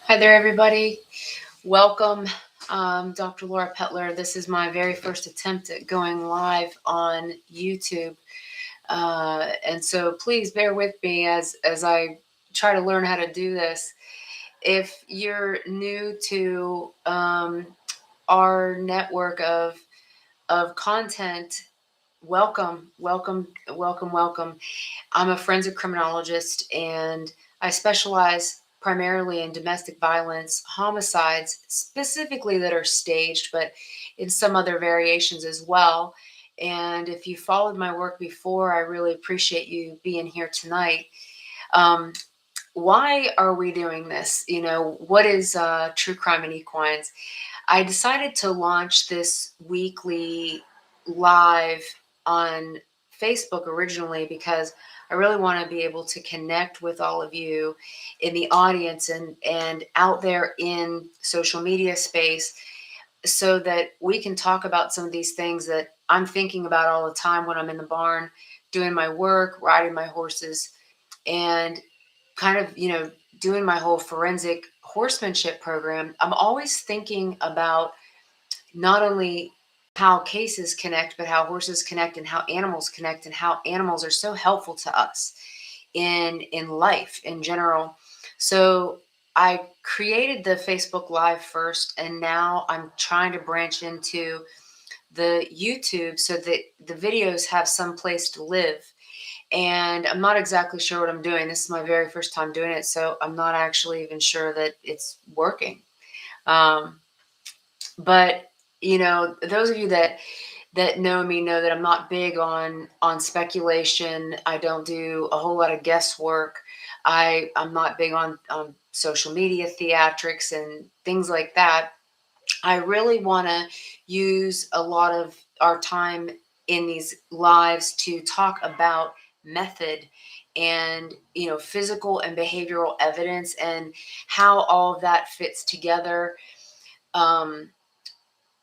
Hi there, everybody. Welcome, Dr. Laura Pettler. This is my very first attempt at going live on YouTube. And so please bear with me as I try to learn how to do this. If you're new to our network of content, welcome. I'm a forensic criminologist, and I specialize primarily in domestic violence, homicides, specifically that are staged, but in some other variations as well. And if you followed my work before, I really appreciate you being here tonight. Um, why are we doing this? What is True Crime and Equines? I decided to launch this weekly live on Facebook originally because I really want to be able to connect with all of you in the audience and out there in social media space so that we can talk about some of these things that I'm thinking about all the time when I'm in the barn doing my work, riding my horses, and kind of, doing my whole forensic horsemanship program. I'm always thinking about not only how cases connect, but how horses connect and how animals connect and how animals are so helpful to us in life in general. So I created the Facebook Live first, and now I'm trying to branch into the YouTube so that the videos have some place to live. And I'm not exactly sure what I'm doing. This is my very first time doing it, so I'm not actually even sure that it's working. Um, but those of you that know me know that I'm not big on speculation. I don't do a whole lot of guesswork. I'm not big on social media theatrics and things like that. I really want to use a lot of our time in these lives to talk about method and physical and behavioral evidence and how all of that fits together. um,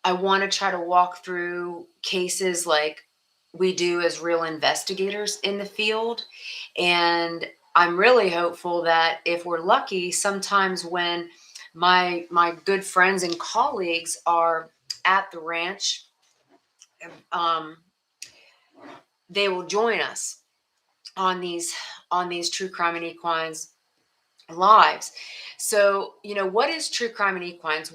I want to try to walk through cases like we do as real investigators in the field. And I'm really hopeful that if we're lucky, sometimes when my good friends and colleagues are at the ranch, um, they will join us on these True Crime and Equines lives. So, what is True Crime and Equines?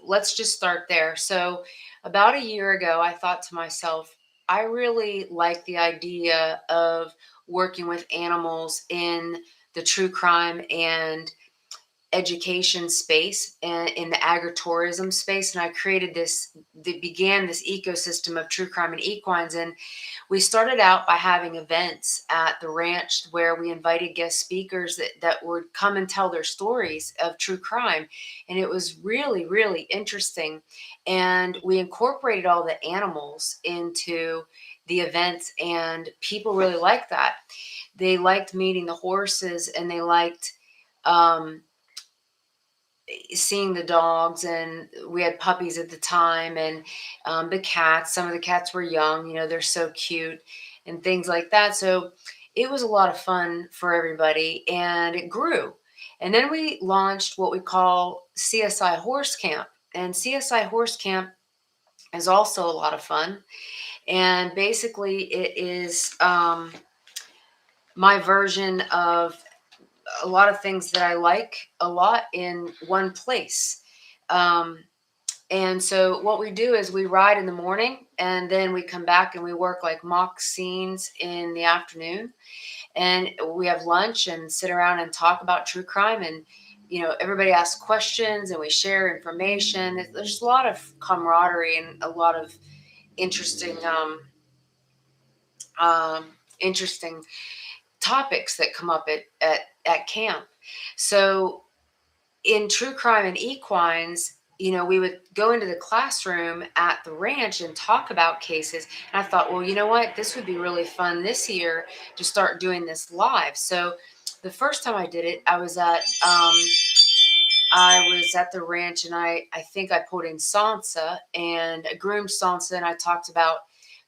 Let's just start there. So, about a year ago, I thought to myself, I really like the idea of working with animals in the true crime and education space and in the agritourism space. And I created began this ecosystem of True Crime and Equines. And we started out by having events at the ranch where we invited guest speakers that would come and tell their stories of true crime. And it was really, really interesting. And we incorporated all the animals into the events, and people really liked that. They liked meeting the horses, and they liked um, seeing the dogs, and we had puppies at the time, and the cats. Some of the cats were young, they're so cute and things like that. So it was a lot of fun for everybody, and it grew. And then we launched what we call CSI Horse Camp. And CSI Horse Camp is also a lot of fun. And basically, it is my version of a lot of things that I like a lot in one place. Um, and so what we do is we ride in the morning, and then we come back and we work like mock scenes in the afternoon. And we have lunch and sit around and talk about true crime. And, everybody asks questions and we share information. There's a lot of camaraderie and a lot of interesting, um, interesting topics that come up at camp. So in True Crime and Equines, we would go into the classroom at the ranch and talk about cases. And I thought, well, you know what? This would be really fun this year to start doing this live. So the first time I did it, I was at the ranch, and I think I pulled in Sansa and a groomed Sansa, and I talked about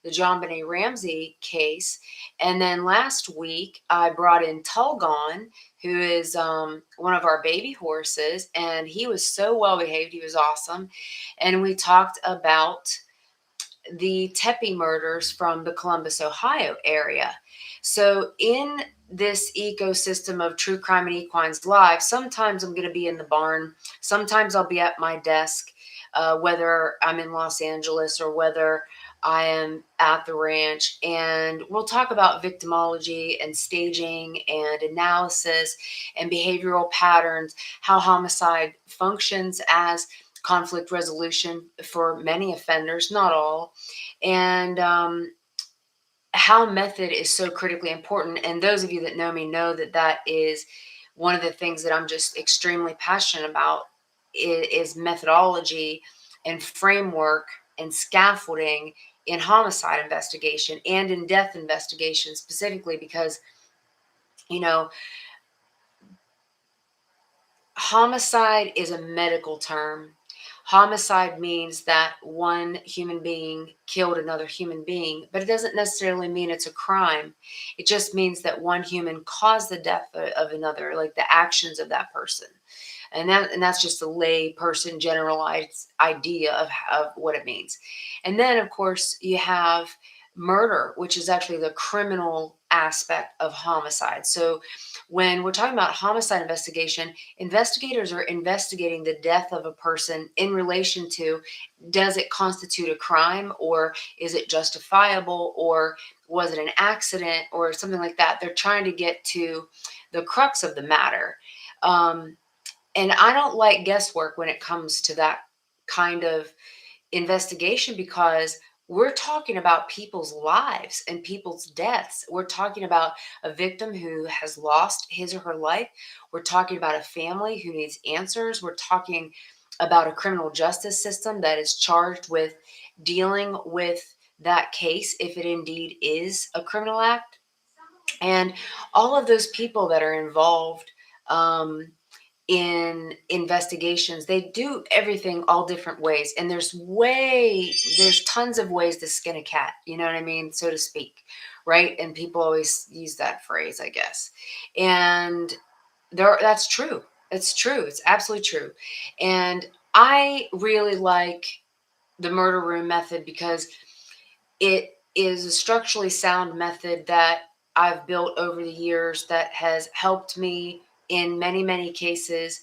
the John Benet Ramsey case. And then last week, I brought in Tulgon, who is one of our baby horses, and he was so well behaved. He was awesome. And we talked about the Tepe murders from the Columbus, Ohio area. So in this ecosystem of True Crime and Equines Live, sometimes I'm going to be in the barn, sometimes I'll be at my desk, whether I'm in Los Angeles or whether I am at the ranch, and we'll talk about victimology and staging and analysis and behavioral patterns, how homicide functions as conflict resolution for many offenders, not all, and how method is so critically important. And those of you that know me know that that is one of the things that I'm just extremely passionate about is methodology and framework and scaffolding in homicide investigation and in death investigation specifically, because you know homicide is a medical term. Homicide means that one human being killed another human being, but it doesn't necessarily mean it's a crime. It just means that one human caused the death of another, like the actions of that person. And that's just a lay person generalized idea of what it means. And then of course you have murder, which is actually the criminal aspect of homicide. So when we're talking about homicide investigation, investigators are investigating the death of a person in relation to, does it constitute a crime, or is it justifiable, or was it an accident, or something like that. They're trying to get to the crux of the matter. And I don't like guesswork when it comes to that kind of investigation, because we're talking about people's lives and people's deaths. We're talking about a victim who has lost his or her life. We're talking about a family who needs answers. We're talking about a criminal justice system that is charged with dealing with that case if it indeed is a criminal act. And all of those people that are involved in investigations, they do everything all different ways, and there's tons of ways to skin a cat, you know what I mean, so to speak, right? And people always use that phrase, I guess. And that's true. It's true. It's absolutely true. And I really like the murder room method because it is a structurally sound method that I've built over the years that has helped me in many, many cases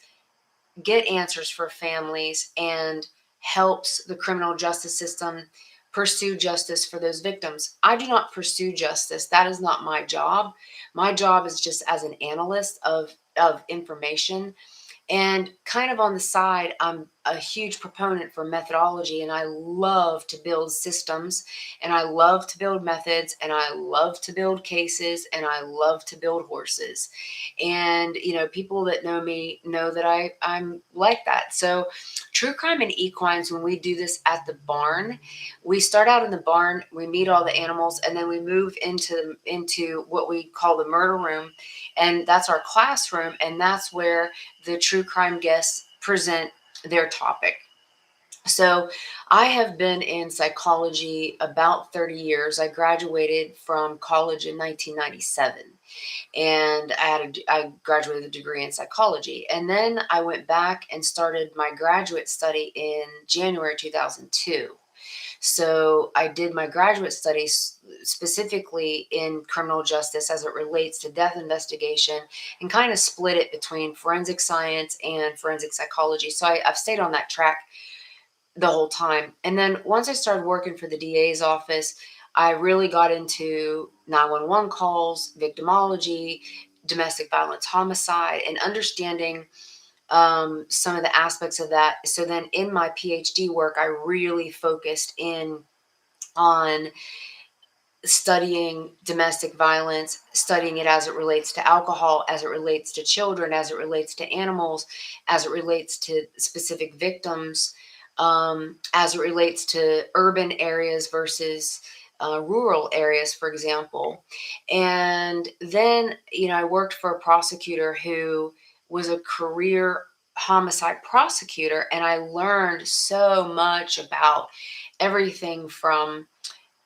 get answers for families and helps the criminal justice system pursue justice for those victims. I do not pursue justice. That is not my job. My job is just as an analyst of information. And kind of on the side, I'm a huge proponent for methodology, and I love to build systems, and I love to build methods, and I love to build cases, and I love to build horses. And people that know me know that I'm like that. So True Crime and Equines, when we do this at the barn, we start out in the barn, we meet all the animals, and then we move into what we call the murder room, and that's our classroom, and that's where the true crime guests present their topic. So I have been in psychology about 30 years. I graduated from college in 1997, and I graduated with a degree in psychology. And then I went back and started my graduate study in January 2002. So I did my graduate studies specifically in criminal justice as it relates to death investigation, and kind of split it between forensic science and forensic psychology. So I've stayed on that track the whole time. And then once I started working for the DA's office, I really got into 911 calls, victimology, domestic violence, homicide, and understanding some of the aspects of that. So then in my PhD work, I really focused in on studying domestic violence, studying it as it relates to alcohol, as it relates to children, as it relates to animals, as it relates to specific victims, as it relates to urban areas versus rural areas, for example. And then, I worked for a prosecutor who was a career homicide prosecutor, and I learned so much about everything from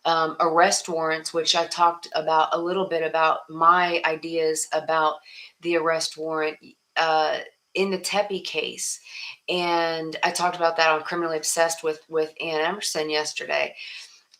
arrest warrants, which I talked about a little bit about my ideas about the arrest warrant uh, in the Tepe case. And I talked about that on Criminally Obsessed with Ann Emerson yesterday.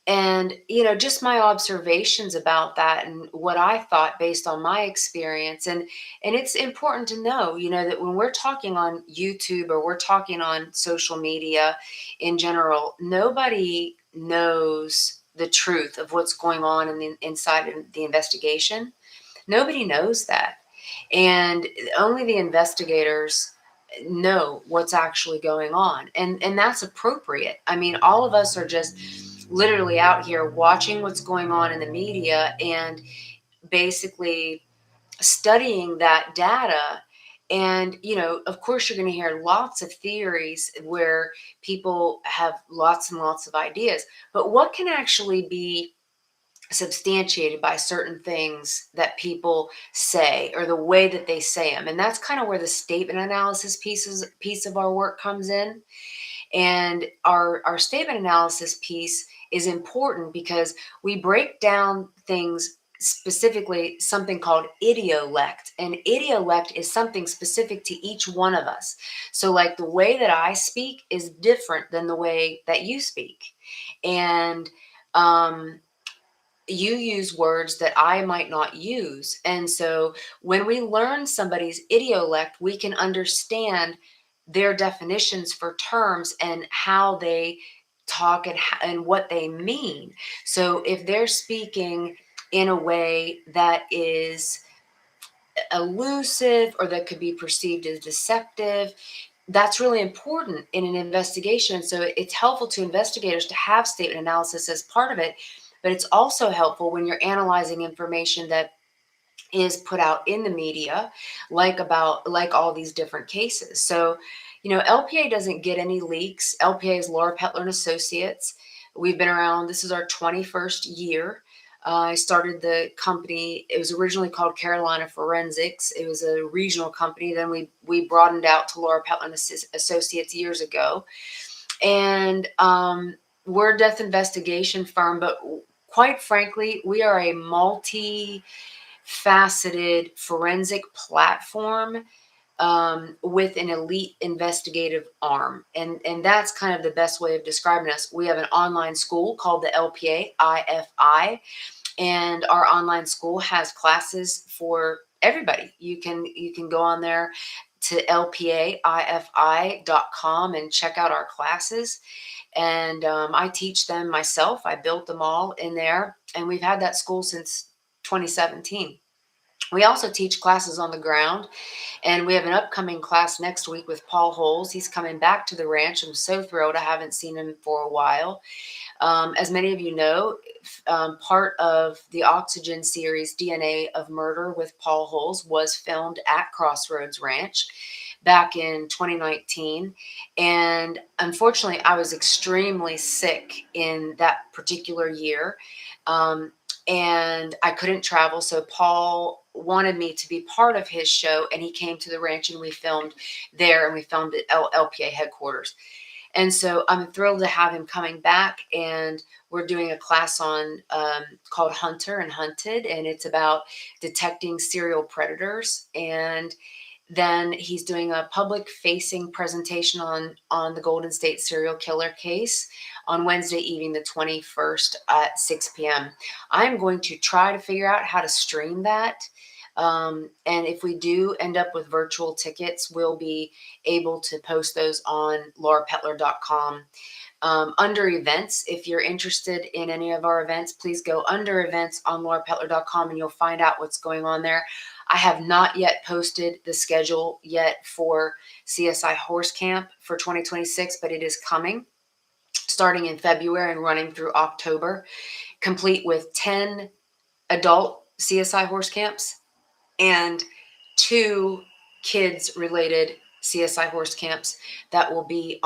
And, just my observations about that and what I thought based on my experience. And it's important to know, that when we're talking on YouTube or we're talking on social media in general, nobody knows the truth of what's going on inside of the investigation. Nobody knows that. And only the investigators know what's actually going on. And that's appropriate. I mean, all of us are just literally out here watching what's going on in the media and basically studying that data. And, of course, you're going to hear lots of theories where people have lots and lots of ideas. But what can actually be substantiated by certain things that people say or the way that they say them? And that's kind of where the statement analysis piece of our work comes in. And our statement analysis piece is important because we break down things, specifically something called idiolect. And idiolect is something specific to each one of us. So like the way that I speak is different than the way that you speak. And you use words that I might not use. And so when we learn somebody's idiolect, we can understand their definitions for terms and how they talk and what they mean. So if they're speaking in a way that is elusive or that could be perceived as deceptive, that's really important in an investigation. So it's helpful to investigators to have statement analysis as part of it, but it's also helpful when you're analyzing information that is put out in the media, like all these different cases. So, LPA doesn't get any leaks. LPA is Laura Pettler and Associates. We've been around. This is our 21st year. I started the company. It was originally called Carolina Forensics. It was a regional company. Then we broadened out to Laura Pettler and Associates years ago. And we're a death investigation firm, but quite frankly, we are a multi-faceted forensic platform with an elite investigative arm. And that's kind of the best way of describing us. We have an online school called the LPA IFI, and our online school has classes for everybody. You can go on there to lpaifi.com and check out our classes. And I teach them myself. I built them all in there, and we've had that school since 2017. We also teach classes on the ground, and we have an upcoming class next week with Paul Holes. He's coming back to the ranch. I'm so thrilled. I haven't seen him for a while. As many of you know, part of the Oxygen series, DNA of Murder with Paul Holes, was filmed at Crossroads Ranch back in 2019. And unfortunately, I was extremely sick in that particular year. And I couldn't travel. So Paul wanted me to be part of his show, and he came to the ranch and we filmed there, and we filmed at LPA headquarters. And so I'm thrilled to have him coming back, and we're doing a class on called Hunter and Hunted, and it's about detecting serial predators. And then he's doing a public-facing presentation on the Golden State serial killer case on Wednesday evening, the 21st at 6 p.m. I'm going to try to figure out how to stream that. And if we do end up with virtual tickets, we'll be able to post those on laurapettler.com. Under events, if you're interested in any of our events, please go under events on laurapettler.com and you'll find out what's going on there. I have not yet posted the schedule yet for CSI Horse Camp for 2026, but it is coming, starting in February and running through October, complete with 10 adult CSI horse camps and 2 kids-related CSI horse camps that will be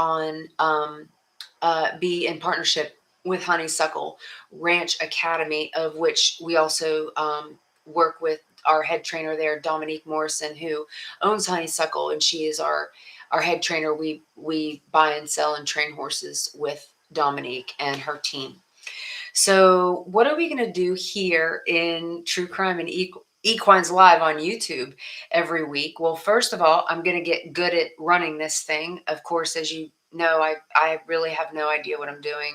be in partnership with Honeysuckle Ranch Academy, of which we also work with our head trainer there, Dominique Morrison, who owns Honeysuckle, and she is our head trainer. We buy and sell and train horses with Dominique and her team. So, what are we going to do here in True Crime and Equines Live on YouTube every week? Well, first of all, I'm going to get good at running this thing. Of course, as you know, I really have no idea what I'm doing.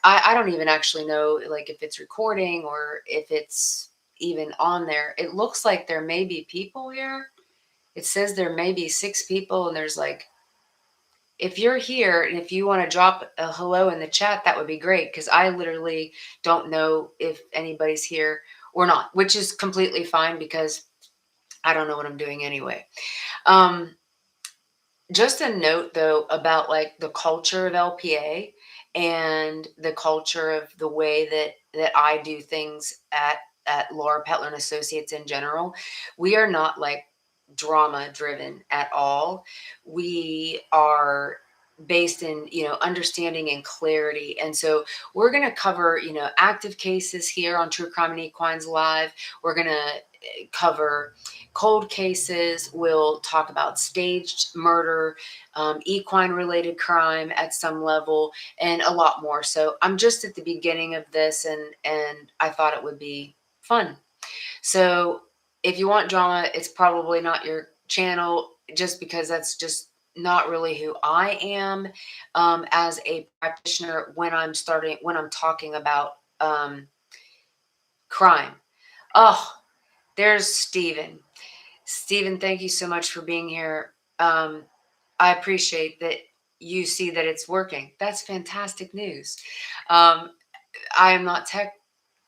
I don't even actually know like if it's recording or if it's even on there. It looks like there may be people here. It says there may be 6 people, and there's like, if you're here and if you want to drop a hello in the chat, that would be great, because I literally don't know if anybody's here or not, which is completely fine because I don't know what I'm doing anyway. Um, just a note though about like the culture of LPA and the culture of the way that I do things at Laura Pettler and Associates in general. We are not like drama driven at all. We are based in, understanding and clarity. And so we're going to cover, active cases here on True Crime and Equines Live. We're going to cover cold cases. We'll talk about staged murder, equine related crime at some level, and a lot more. So I'm just at the beginning of this, and I thought it would be fun. So if you want drama, it's probably not your channel, just because that's just not really who I am as a practitioner when I'm talking about crime. Oh, there's Stephen. Stephen, thank you so much for being here. I appreciate that you see that it's working. That's fantastic news. Um, I am not tech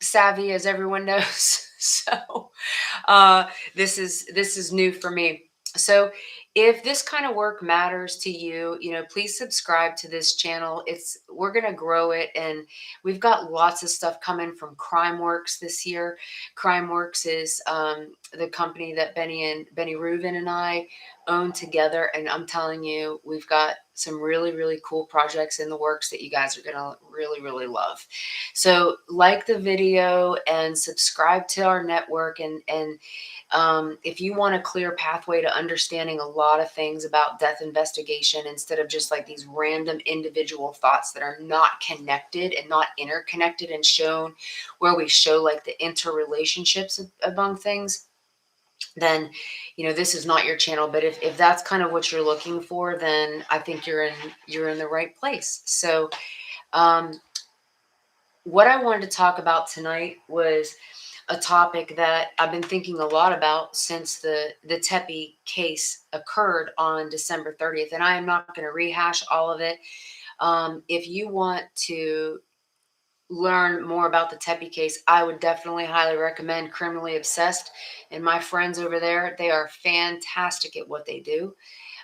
savvy, as everyone knows, so this is new for me. So if this kind of work matters to you, please subscribe to this channel. We're going to grow it, and we've got lots of stuff coming from CrimeWorks this year. CrimeWorks is the company that Benny Rubin and I own together, and I'm telling you, we've got some really, really cool projects in the works that you guys are going to really, really love. So like the video and subscribe to our network, and if you want a clear pathway to understanding a lot of things about death investigation, instead of just like these random individual thoughts that are not connected and not interconnected, and where we show like the interrelationships among things, then this is not your channel. But if that's kind of what you're looking for, then I think you're in the right place. So what I wanted to talk about tonight was a topic that I've been thinking a lot about since the Tepe case occurred on December 30th. And I am not going to rehash all of it. If you want to learn more about the Tepe case, I would definitely highly recommend Criminally Obsessed. And my friends over there, they are fantastic at what they do.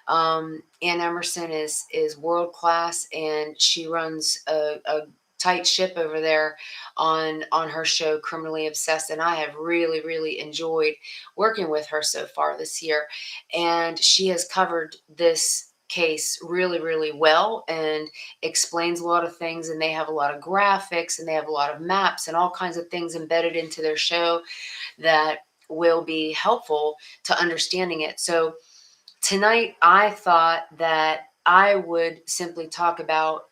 Ann Emerson is world class, and she runs a tight ship over there on her show Criminally Obsessed, and I have really, really enjoyed working with her so far this year. And she has covered this case really, really well and explains a lot of things, and they have a lot of graphics, and they have a lot of maps and all kinds of things embedded into their show that will be helpful to understanding it. So tonight, I thought that I would simply talk about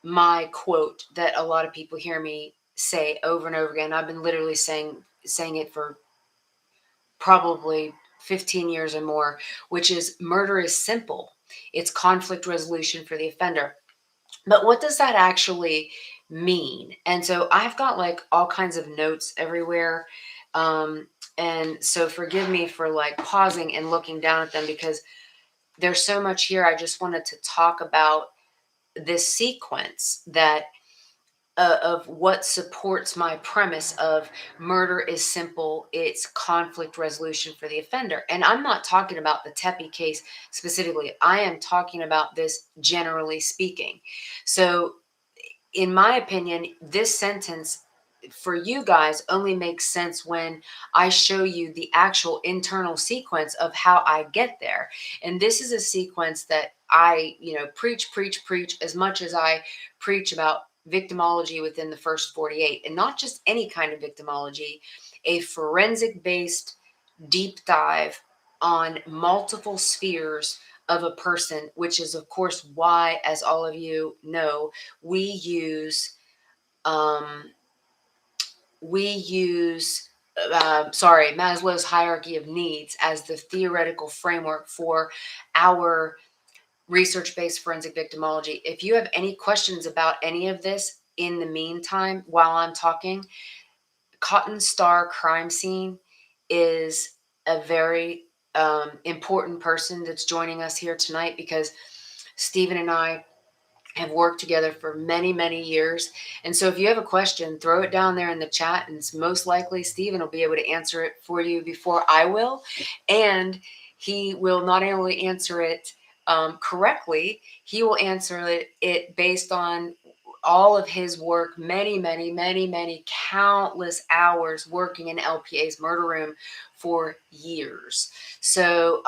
my quote that a lot of people hear me say over and over again. I've been literally saying it for probably 15 years or more, which is, murder is simple. It's conflict resolution for the offender. But what does that actually mean? And so I've got like all kinds of notes everywhere. And so forgive me for like pausing and looking down at them, because there's so much here. I just wanted to talk about this sequence that of what supports my premise of murder is simple. It's conflict resolution for the offender. And I'm not talking about the Tepe case specifically. I am talking about this generally speaking. So in my opinion, this sentence for you guys only makes sense when I show you the actual internal sequence of how I get there. And this is a sequence that I, preach as much as I preach about victimology within the first 48, and not just any kind of victimology, a forensic based deep dive on multiple spheres of a person, which is of course why, as all of you know, we use we use Maslow's hierarchy of needs as the theoretical framework for our research-based forensic victimology. If you have any questions about any of this in the meantime, while I'm talking, Cotton Star Crime Scene is a very important person that's joining us here tonight, because Stephen and I have worked together for many, many years. And so if you have a question, throw it down there in the chat, and it's most likely Stephen will be able to answer it for you before I will. And he will not only answer it correctly, he will answer it based on all of his work, many, many, many, many countless hours working in LPA's murder room for years. So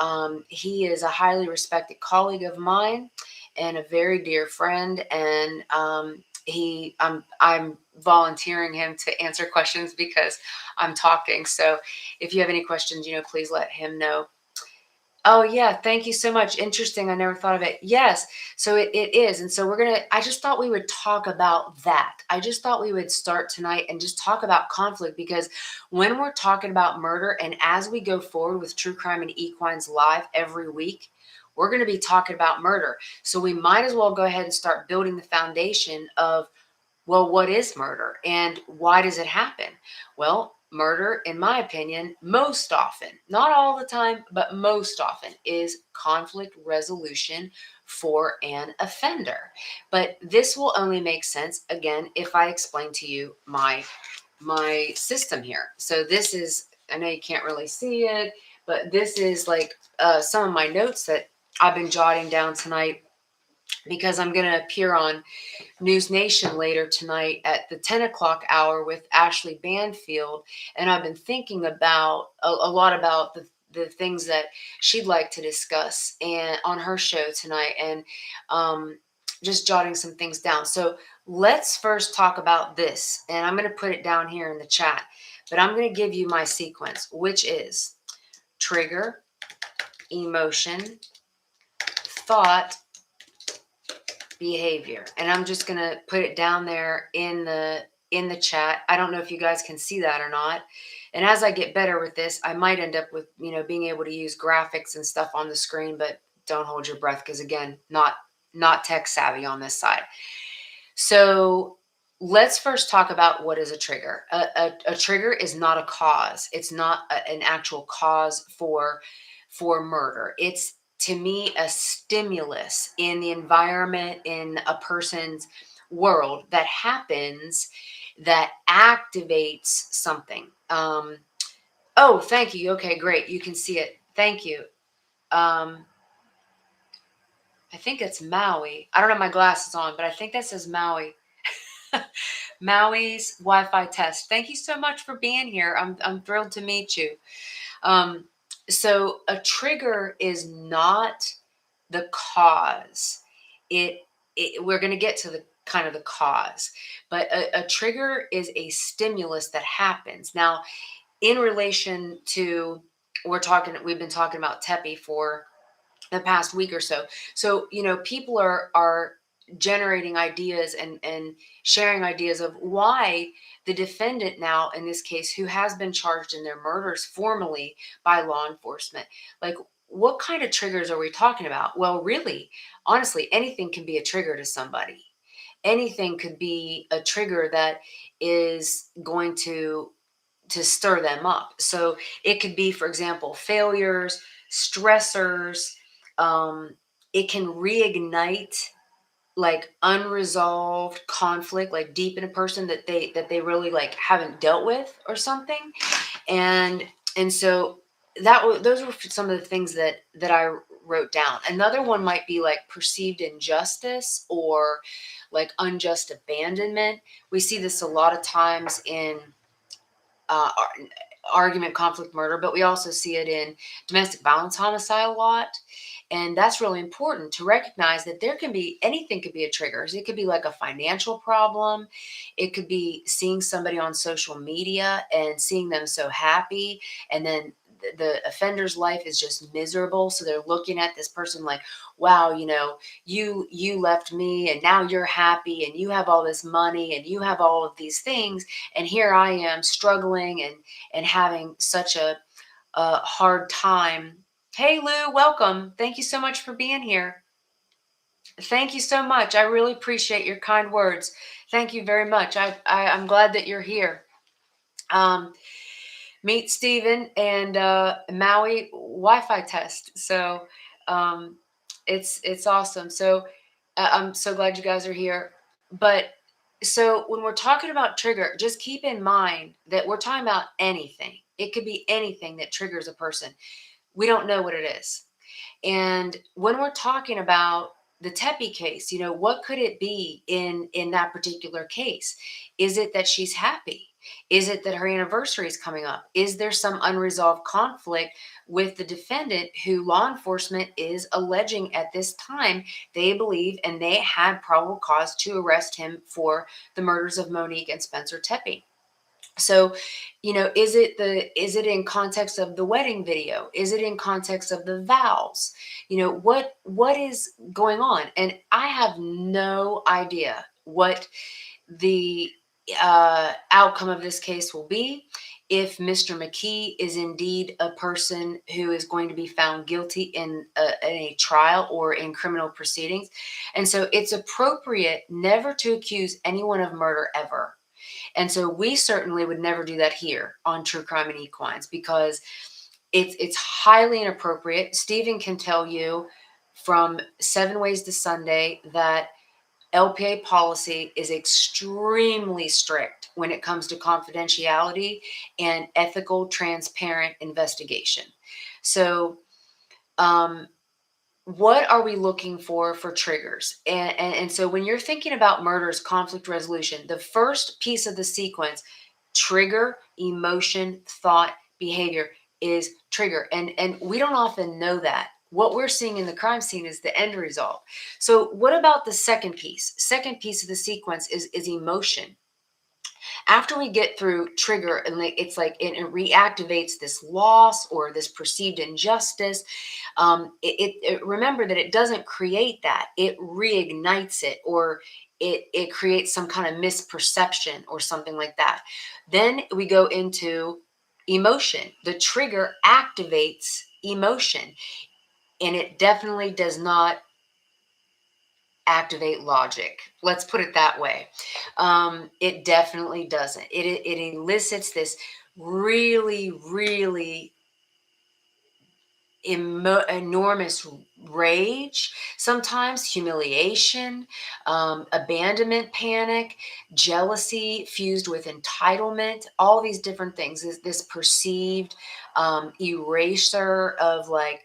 he is a highly respected colleague of mine and a very dear friend. And I'm volunteering him to answer questions because I'm talking. So if you have any questions, please let him know. Oh yeah, thank you so much. Interesting. I never thought of it. Yes. So it is. And so I just thought we would talk about that. I just thought we would start tonight and just talk about conflict, because when we're talking about murder, and as we go forward with True Crime and Equines live every week, we're going to be talking about murder. So we might as well go ahead and start building the foundation of, well, what is murder and why does it happen? Well, murder, in my opinion, most often, not all the time, but most often, is conflict resolution for an offender. But this will only make sense, again, if I explain to you my system here. So this is, I know you can't really see it, but this is like some of my notes that I've been jotting down tonight, because I'm going to appear on News Nation later tonight at the 10 o'clock hour with Ashley Banfield. And I've been thinking about a lot about the things that she'd like to discuss and on her show tonight, and just jotting some things down. So let's first talk about this. And I'm going to put it down here in the chat, but I'm going to give you my sequence, which is trigger, emotion, thought, behavior. And I'm just going to put it down there in the chat. I don't know if you guys can see that or not. And as I get better with this, I might end up with, being able to use graphics and stuff on the screen, but don't hold your breath, because again, not tech savvy on this side. So let's first talk about what is a trigger. A trigger is not a cause. It's not an actual cause for murder. It's, to me, a stimulus in the environment, in a person's world, that happens, that activates something. Oh, thank you. Okay, great. You can see it. Thank you. I think it's Maui. I don't have my glasses on, but I think that says Maui. Maui's Wi-Fi test. Thank you so much for being here. I'm thrilled to meet you. So a trigger is not the cause. We're going to get to the kind of the cause, but a trigger is a stimulus that happens. Now, in relation to, we've been talking about Tepi for the past week or so. So, people are generating ideas and sharing ideas of why the defendant now, in this case, who has been charged in their murders formally by law enforcement, like, what kind of triggers are we talking about? Well, really, honestly, anything can be a trigger to somebody. Anything could be a trigger that is going to stir them up. So it could be, for example, failures, stressors. It can reignite like unresolved conflict, like deep in a person that they really like haven't dealt with or something. And so those were some of the things that I wrote down. Another one might be like perceived injustice or like unjust abandonment. We see this a lot of times in uh, argument, conflict, murder, but we also see it in domestic violence homicide a lot. And that's really important to recognize that anything could be a trigger. So it could be like a financial problem. It could be seeing somebody on social media and seeing them so happy, and then the offender's life is just miserable. So they're looking at this person like, wow, you left me and now you're happy and you have all this money and you have all of these things. And here I am struggling and having such a hard time. Hey, Lou, welcome. Thank you so much for being here. Thank you so much. I really appreciate your kind words. Thank you very much. I'm glad that you're here. Um, Meet Steven and Maui Wi-Fi test. So um, it's awesome. So I'm so glad you guys are here. But so when we're talking about trigger, just keep in mind that we're talking about anything. It could be anything that triggers a person. We don't know what it is. And when we're talking about the Tepi case, what could it be in that particular case? Is it that she's happy? Is it that her anniversary is coming up? Is there some unresolved conflict with the defendant who law enforcement is alleging at this time they believe and they had probable cause to arrest him for the murders of Monique and Spencer Tepi? So, is it in context of the wedding video? Is it in context of the vows? What is going on? And I have no idea what the outcome of this case will be. If Mr. McKee is indeed a person who is going to be found guilty in a trial or in criminal proceedings. And so it's appropriate never to accuse anyone of murder ever. And so we certainly would never do that here on True Crime and Equines because it's highly inappropriate. Stephen can tell you from 7 Ways to Sunday that LPA policy is extremely strict when it comes to confidentiality and ethical, transparent investigation. So, what are we looking for triggers? And so when you're thinking about murders, conflict resolution, the first piece of the sequence, trigger, emotion, thought, behavior, is trigger. And we don't often know that. What we're seeing in the crime scene is the end result. So what about the second piece? Second piece of the sequence is emotion. After we get through trigger and it's like it reactivates this loss or this perceived injustice, remember that it doesn't create that, it reignites it, or it creates some kind of misperception or something like that. Then we go into emotion. The trigger activates emotion, and it definitely does not activate logic. Let's put it that way. It definitely doesn't. It elicits this really, really enormous rage, sometimes humiliation, abandonment panic, jealousy fused with entitlement, all these different things. This perceived eraser of like,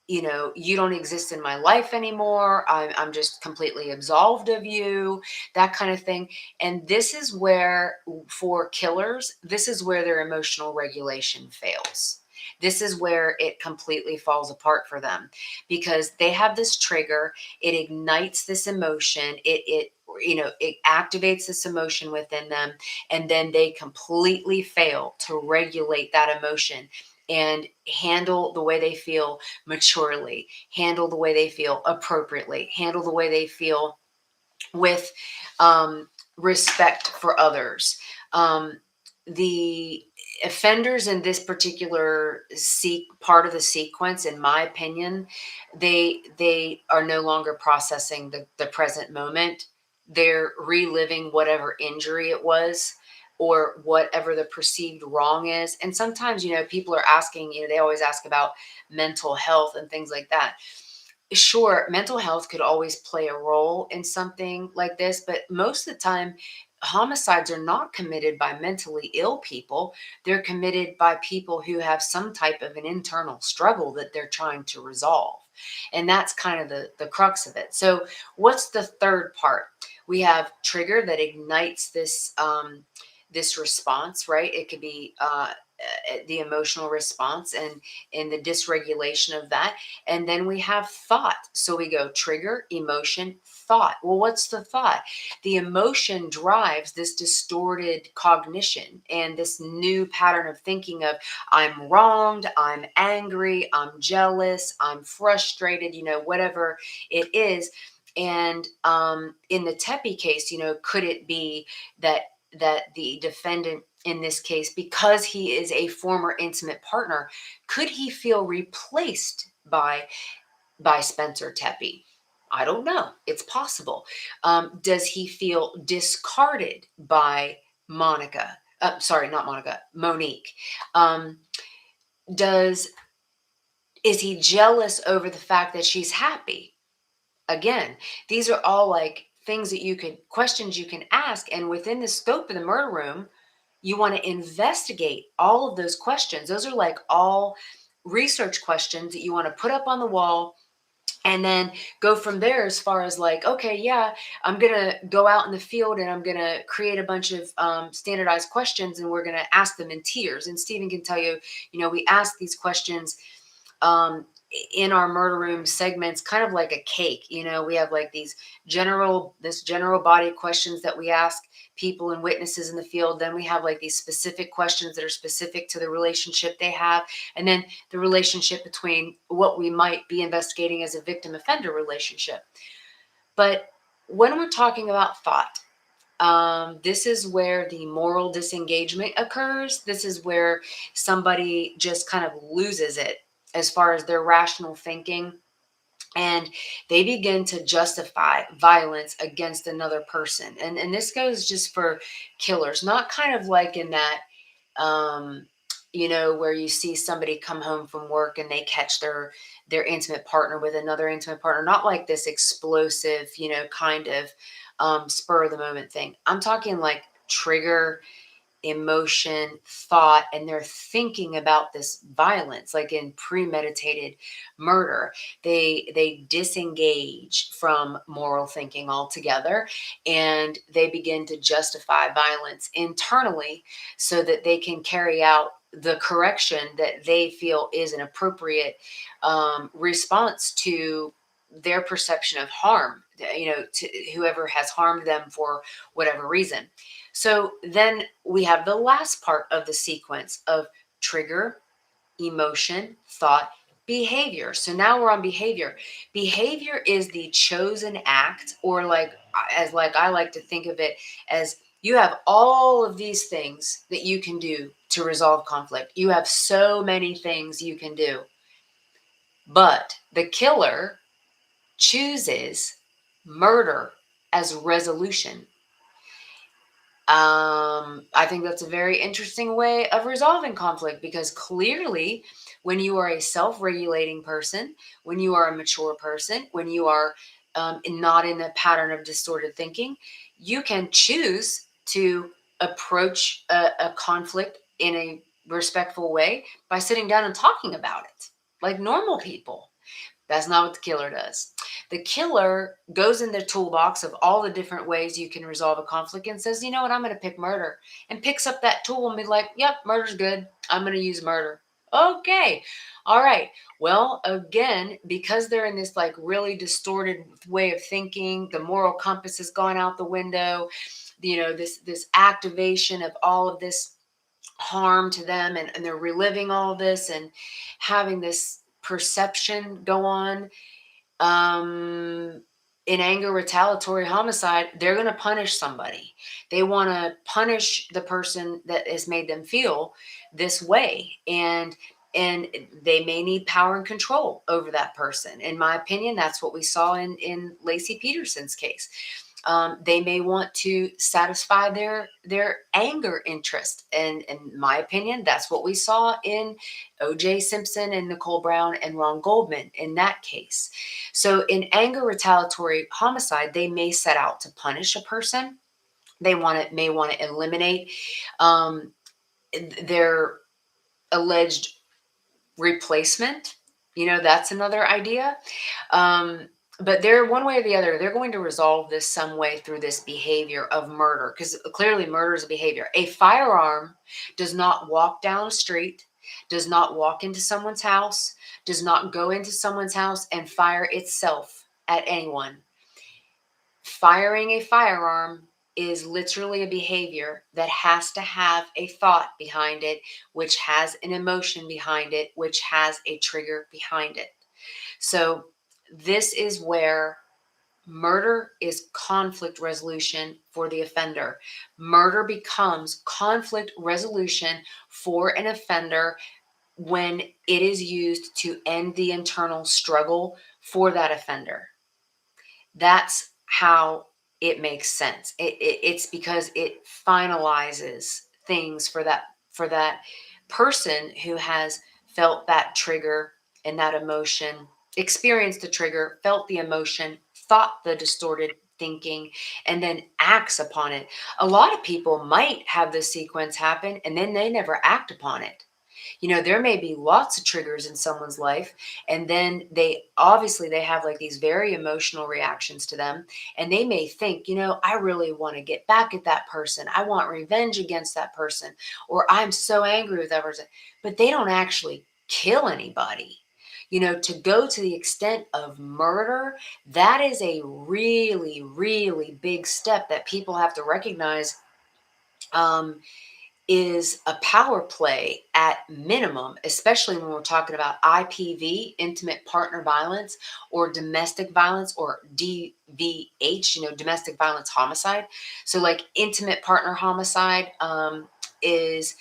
you don't exist in my life anymore. I'm just completely absolved of you, that kind of thing. And this is where, for killers, this is where their emotional regulation fails. This is where it completely falls apart for them because they have this trigger. It ignites this emotion. It activates this emotion within them, and then they completely fail to regulate that emotion and handle the way they feel maturely, handle the way they feel appropriately, handle the way they feel with respect for others. The offenders in this particular part of the sequence, in my opinion, they are no longer processing the present moment. They're reliving whatever injury it was or whatever the perceived wrong is. And sometimes, people are asking, they always ask about mental health and things like that. Sure, mental health could always play a role in something like this, but most of the time, homicides are not committed by mentally ill people. They're committed by people who have some type of an internal struggle that they're trying to resolve. And that's kind of the crux of it. So what's the third part? We have trigger that ignites this response, right? It could be the emotional response and the dysregulation of that. And then we have thought. So we go trigger, emotion, thought. Well, what's the thought? The emotion drives this distorted cognition and this new pattern of thinking of I'm wronged, I'm angry, I'm jealous, I'm frustrated, whatever it is. And in the Tepi case, could it be that the defendant in this case, because he is a former intimate partner, could he feel replaced by Spencer Tepi? I don't know. It's possible. Does he feel discarded by Monica? Sorry, not Monica. Monique. Um, does is he jealous over the fact that she's happy? Again, these are all like things that questions you can ask. And within the scope of the murder room, you want to investigate all of those questions. Those are like all research questions that you want to put up on the wall and then go from there as far as like, okay, yeah, I'm going to go out in the field and I'm going to create a bunch of standardized questions and we're going to ask them in tiers. And Stephen can tell you, we ask these questions um, in our murder room segments, kind of like a cake. We have like this general body of questions that we ask people and witnesses in the field. Then we have like these specific questions that are specific to the relationship they have. And then the relationship between what we might be investigating as a victim offender relationship. But when we're talking about thought, this is where the moral disengagement occurs. This is where somebody just kind of loses it as far as their rational thinking, and they begin to justify violence against another person. And this goes just for killers, not kind of like in that um where you see somebody come home from work and they catch their intimate partner with another intimate partner, not like this explosive kind of spur of the moment thing. I'm talking like trigger, emotion, thought, and they're thinking about this violence like in premeditated murder. They disengage from moral thinking altogether, and they begin to justify violence internally so that they can carry out the correction that they feel is an appropriate response to their perception of harm, to whoever has harmed them for whatever reason. So then we have the last part of the sequence of trigger, emotion, thought, behavior. So now we're on behavior. Behavior is the chosen act, or like I like to think of it as you have all of these things that you can do to resolve conflict. You have so many things you can do. But the killer chooses murder as resolution. I think that's a very interesting way of resolving conflict, because clearly, when you are a self regulating person, when you are a mature person, when you are not in a pattern of distorted thinking, you can choose to approach a conflict in a respectful way by sitting down and talking about it like normal people. That's not what the killer does. The killer goes in their toolbox of all the different ways you can resolve a conflict and says, you know what, I'm going to pick murder, and picks up that tool and be like, yep, murder's good. I'm going to use murder. Okay. All right. Well, again, because they're in this like really distorted way of thinking, the moral compass has gone out the window, this activation of all of this harm to them, and they're reliving all this and having this perception go on. In anger, retaliatory homicide, they're going to punish somebody. They want to punish the person that has made them feel this way, and they may need power and control over that person. In my opinion, that's what we saw in Lacey Peterson's case. They may want to satisfy their anger interest, and in my opinion, that's what we saw in O.J. Simpson and Nicole Brown and Ron Goldman in that case. So in anger retaliatory homicide, they may set out to punish a person. They may want to eliminate um, their alleged replacement. That's another idea. But they're one way or the other, they're going to resolve this some way through this behavior of murder, because clearly murder is a behavior. A firearm does not walk down a street, does not walk into someone's house, does not go into someone's house and fire itself at anyone. Firing a firearm is literally a behavior that has to have a thought behind it, which has an emotion behind it, which has a trigger behind it. So this is where murder is conflict resolution for the offender. Murder becomes conflict resolution for an offender when it is used to end the internal struggle for that offender. That's how it makes sense. It's because it finalizes things for that person who has felt that trigger and that emotion, experienced the trigger, felt the emotion, thought the distorted thinking, and then acts upon it. A lot of people might have this sequence happen and then they never act upon it. There may be lots of triggers in someone's life, and then they have like these very emotional reactions to them, and they may think, I really want to get back at that person. I want revenge against that person, or I'm so angry with that person, but they don't actually kill anybody. To go to the extent of murder, that is a really, really big step that people have to recognize. Is a power play at minimum, especially when we're talking about IPV, intimate partner violence, or domestic violence, or DVH, domestic violence homicide. So like intimate partner homicide is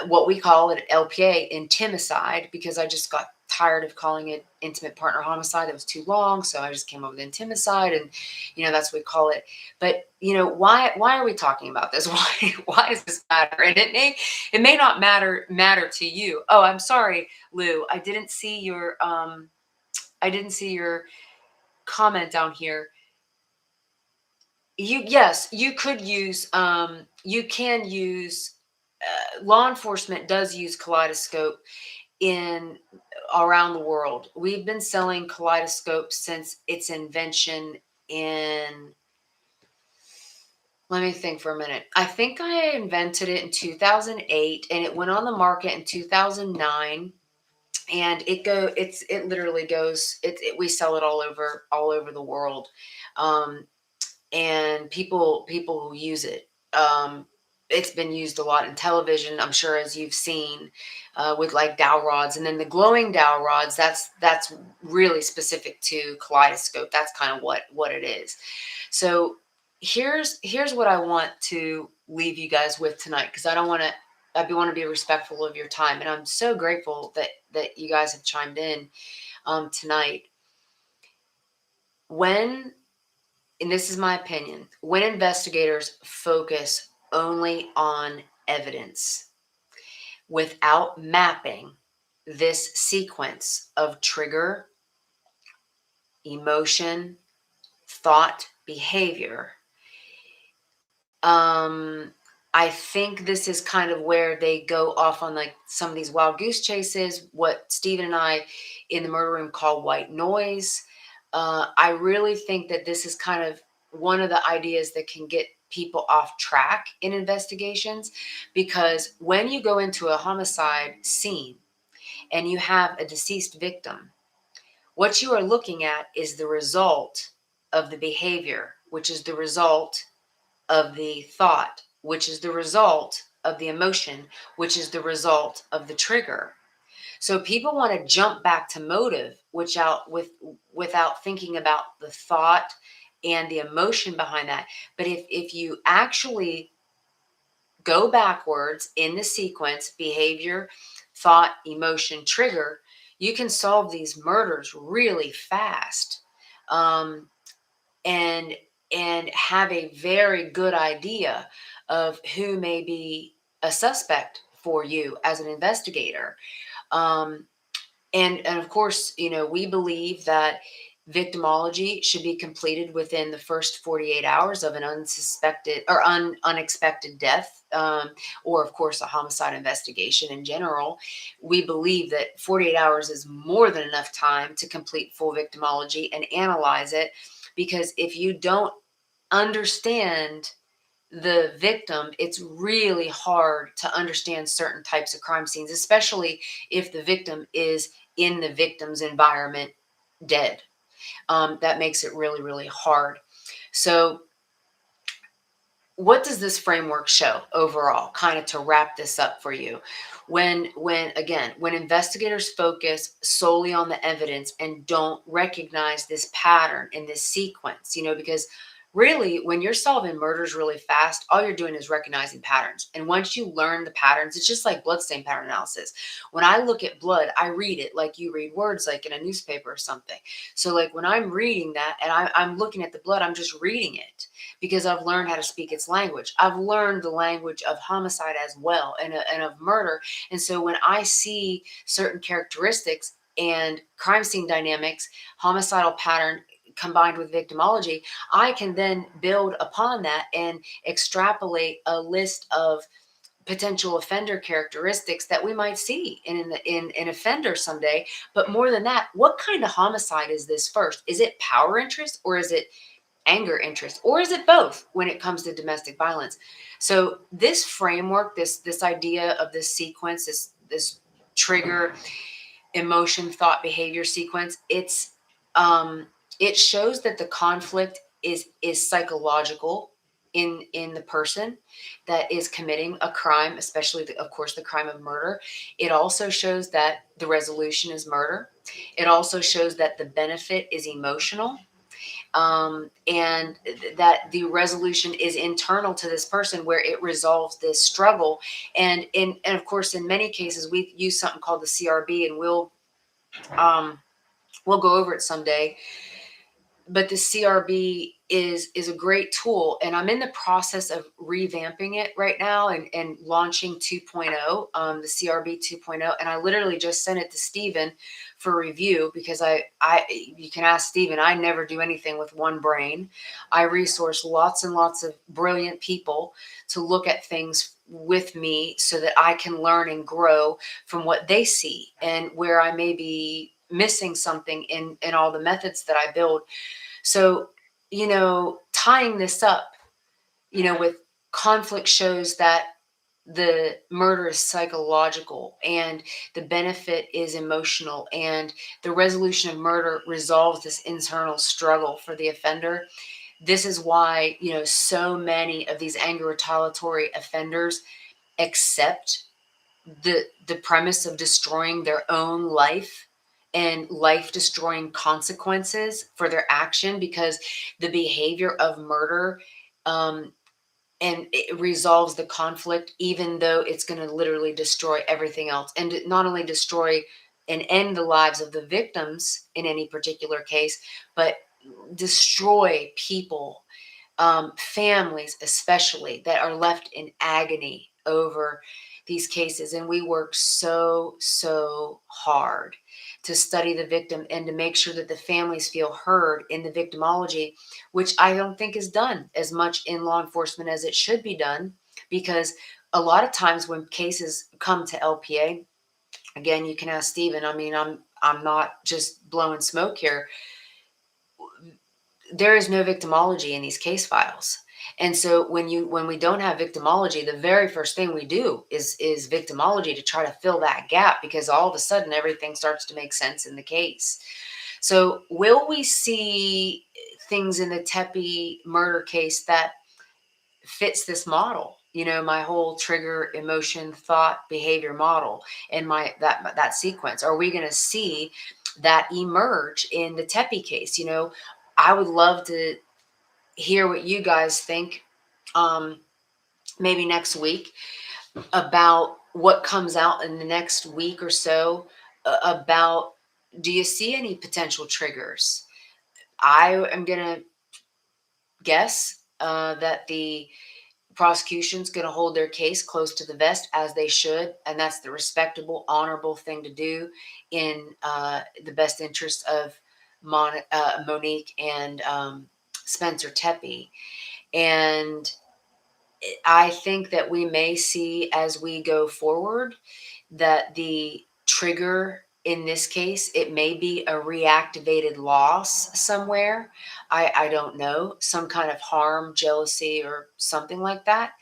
what we call it at LPA, intimicide, because I just got tired of calling it intimate partner homicide. That was too long, so I just came up with intimicide, and that's what we call it. But why are we talking about this? Why does this matter? And it may not matter to you. Oh, I'm sorry, Lou. I didn't see your comment down here. Yes, you could use you can use law enforcement does use Kaleidoscope in around the world. We've been selling Kaleidoscope since its invention in, let me think for a minute. I think I invented it in 2008 and it went on the market in 2009, and it literally goes we sell it all over the world. And people use it. It's been used a lot in television, I'm sure, as you've seen, with like dowel rods, and then the glowing dowel rods. That's really specific to Kaleidoscope. That's kind of what it is. So here's what I want to leave you guys with tonight, because I don't want to. I want to be respectful of your time, and I'm so grateful that you guys have chimed in tonight. When And this is my opinion, when investigators focus only on evidence without mapping this sequence of trigger, emotion, thought, behavior, I think this is kind of where they go off on like some of these wild goose chases, what Stephen and I in the murder room call white noise. I really think that this is kind of one of the ideas that can get people off track in investigations, because when you go into a homicide scene and you have a deceased victim, what you are looking at is the result of the behavior, which is the result of the thought, which is the result of the emotion, which is the result of the trigger. So people want to jump back to motive, without thinking about the thought and the emotion behind that. But if you actually go backwards in the sequence, behavior, thought, emotion, trigger, you can solve these murders really fast. And have a very good idea of who may be a suspect for you as an investigator. And of course, we believe that victimology should be completed within the first 48 hours of an unsuspected or unexpected death, or of course a homicide investigation in general. We believe that 48 hours is more than enough time to complete full victimology and analyze it, because if you don't understand the victim, it's really hard to understand certain types of crime scenes, especially if the victim is in the victim's environment dead. That makes it really, really hard. So, what does this framework show overall, kind of to wrap this up for you? When investigators focus solely on the evidence and don't recognize this pattern in this sequence, because really when you're solving murders really fast, all you're doing is recognizing patterns. And once you learn the patterns, it's just like bloodstain pattern analysis. When I look at blood, I read it like you read words, like in a newspaper or something. So like when I'm reading that and I'm looking at the blood, I'm just reading it because I've learned how to speak its language. I've learned the language of homicide as well, and of murder. And so when I see certain characteristics and crime scene dynamics, homicidal pattern combined with victimology, I can then build upon that and extrapolate a list of potential offender characteristics that we might see in an offender someday. But more than that, what kind of homicide is this first? Is it power interest, or is it anger interest, or is it both when it comes to domestic violence? So this framework, this idea of this sequence, this trigger, emotion, thought, behavior sequence, it shows that the conflict is psychological in the person that is committing a crime, especially of course the crime of murder. It also shows that the resolution is murder. It also shows that the benefit is emotional, and that the resolution is internal to this person, where it resolves this struggle. And of course, in many cases, we use something called the CRB, and we'll go over it someday. But the CRB is a great tool, and I'm in the process of revamping it right now and launching 2.0, the CRB 2.0. And I literally just sent it to Stephen for review, because I you can ask Stephen, I never do anything with one brain. I resource lots and lots of brilliant people to look at things with me so that I can learn and grow from what they see and where I may be missing something in all the methods that I build. So, tying this up, with conflict, shows that the murder is psychological and the benefit is emotional, and the resolution of murder resolves this internal struggle for the offender. This is why, so many of these anger retaliatory offenders accept the premise of destroying their own life and life destroying consequences for their action, because the behavior of murder, and it resolves the conflict, even though it's going to literally destroy everything else, and not only destroy and end the lives of the victims in any particular case, but destroy people, families especially, that are left in agony over these cases. And we work so hard to study the victim and to make sure that the families feel heard in the victimology, which I don't think is done as much in law enforcement as it should be done. Because a lot of times when cases come to LPA, again, you can ask Stephen, I mean, I'm not just blowing smoke here, there is no victimology in these case files. And so when we don't have victimology, the very first thing we do is victimology to try to fill that gap, because all of a sudden everything starts to make sense in the case. So will we see things in the Tepe murder case that fits this model? My whole trigger, emotion, thought, behavior model, and that sequence. Are we going to see that emerge in the Tepe case? I would love to hear what you guys think, maybe next week, about what comes out in the next week or so, about, do you see any potential triggers? I am going to guess that the prosecution's going to hold their case close to the vest, as they should, and that's the respectable, honorable thing to do in the best interest of Monique and Spencer Teppy. And I think that we may see as we go forward that the trigger in this case, it may be a reactivated loss somewhere. I don't know, some kind of harm, jealousy, or something like that.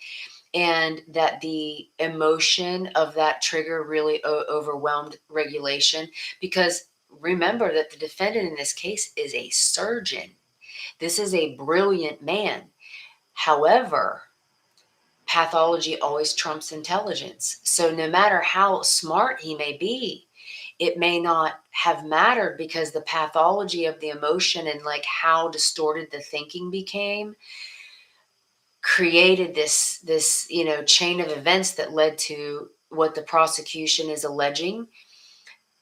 And that the emotion of that trigger really overwhelmed regulation. Because remember that the defendant in this case is a surgeon. This is a brilliant man. However, pathology always trumps intelligence. So no matter how smart he may be, it may not have mattered because the pathology of the emotion and like how distorted the thinking became created this chain of events that led to what the prosecution is alleging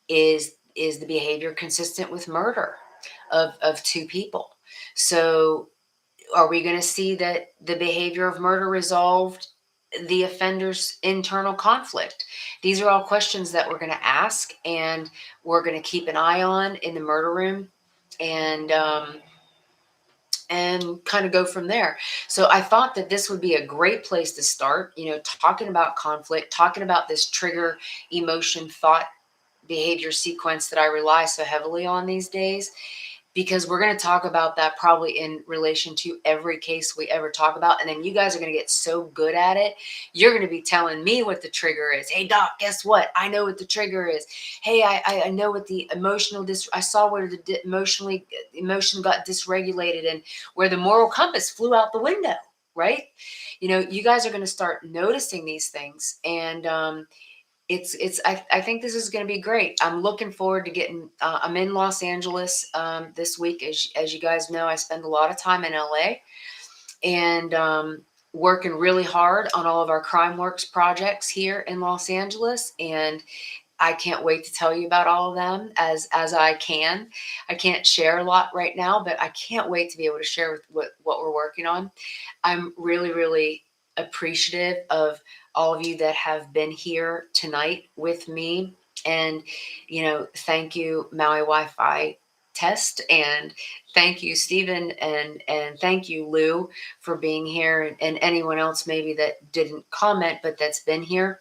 is the behavior consistent with murder of two people. So are we going to see that the behavior of murder resolved the offender's internal conflict? These are all questions that we're going to ask, and we're going to keep an eye on in the murder room, and kind of go from there. So I thought that this would be a great place to start, talking about conflict, talking about this trigger, emotion, thought, behavior sequence that I rely so heavily on these days, because we're going to talk about that probably in relation to every case we ever talk about. And then you guys are going to get so good at it. You're going to be telling me what the trigger is. Hey, doc, guess what? I know what the trigger is. Hey, I know what the I saw where the emotion got dysregulated and where the moral compass flew out the window, right? You guys are going to start noticing these things. And, I think this is going to be great. I'm looking forward to getting, I'm in Los Angeles this week. As you guys know, I spend a lot of time in LA, and working really hard on all of our Crime Works projects here in Los Angeles. And I can't wait to tell you about all of them as I can. I can't share a lot right now, but I can't wait to be able to share with what we're working on. I'm really, really appreciative of all of you that have been here tonight with me. And, thank you, Maui Wi-Fi Test, and thank you, Stephen, and thank you, Lou, for being here, and anyone else maybe that didn't comment, but that's been here.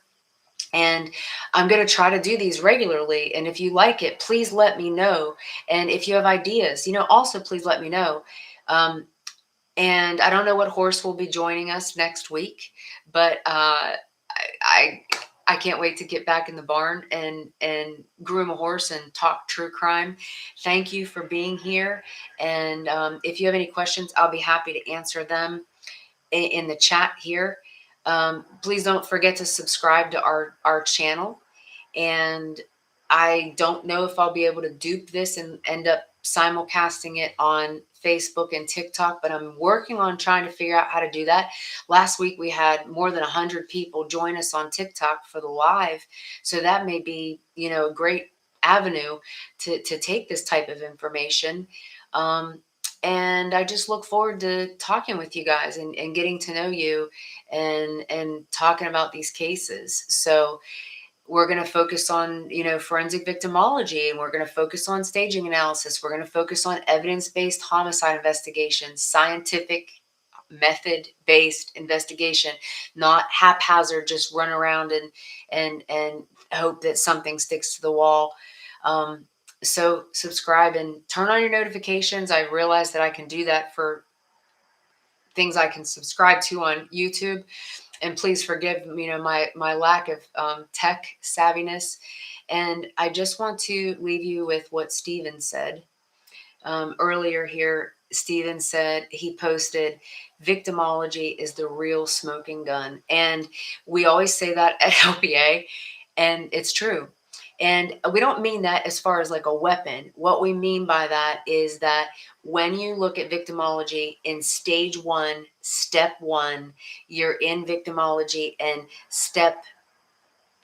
And I'm going to try to do these regularly. And if you like it, please let me know. And if you have ideas, also please let me know. And I don't know what horse will be joining us next week, but I can't wait to get back in the barn and groom a horse and talk true crime. Thank you for being here. And if you have any questions, I'll be happy to answer them in the chat here. Please don't forget to subscribe to our channel. And I don't know if I'll be able to dupe this and end up simulcasting it on Facebook and TikTok, but I'm working on trying to figure out how to do that. Last week we had more than 100 people join us on TikTok for the live. So that may be, a great avenue to take this type of information. And I just look forward to talking with you guys and getting to know you and talking about these cases. So we're going to focus on, forensic victimology, and we're going to focus on staging analysis. We're going to focus on evidence-based homicide investigation, scientific method-based investigation, not haphazard, just run around and hope that something sticks to the wall. So subscribe and turn on your notifications. I realize that I can do that for things I can subscribe to on YouTube. And please forgive, my lack of tech savviness. And I just want to leave you with what Stephen said earlier here. Stephen said, he posted, victimology is the real smoking gun. And we always say that at LPA, and it's true. And we don't mean that as far as like a weapon. What we mean by that is that when you look at victimology in stage 1, step 1, you're in victimology, and step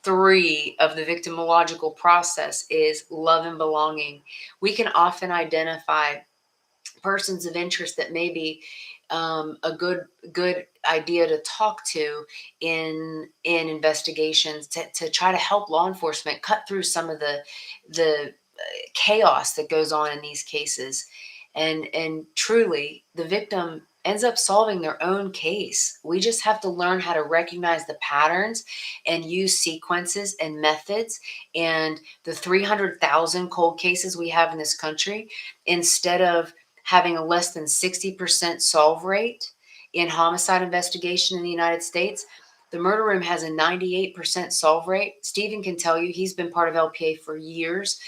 3 of the victimological process is love and belonging. We can often identify persons of interest that may be a good idea to talk to in investigations to try to help law enforcement cut through some of the chaos that goes on in these cases. And truly, the victim ends up solving their own case. We just have to learn how to recognize the patterns and use sequences and methods. And the 300,000 cold cases we have in this country, instead of having a less than 60% solve rate in homicide investigation in the United States, the murder room has a 98% solve rate. Stephen can tell you, he's been part of LPA for years.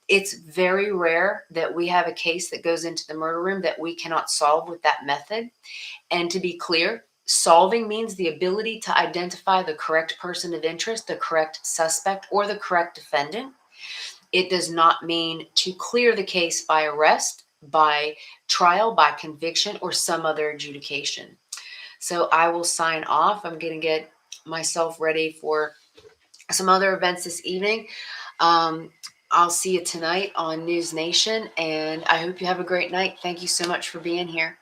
It's very rare that we have a case that goes into the murder room that we cannot solve with that method. And to be clear, solving means the ability to identify the correct person of interest, the correct suspect, or the correct defendant. It does not mean to clear the case by arrest, by trial, by conviction, or some other adjudication. So I will sign off. I'm going to get myself ready for some other events this evening. I'll see you tonight on News Nation, and I hope you have a great night. Thank you so much for being here.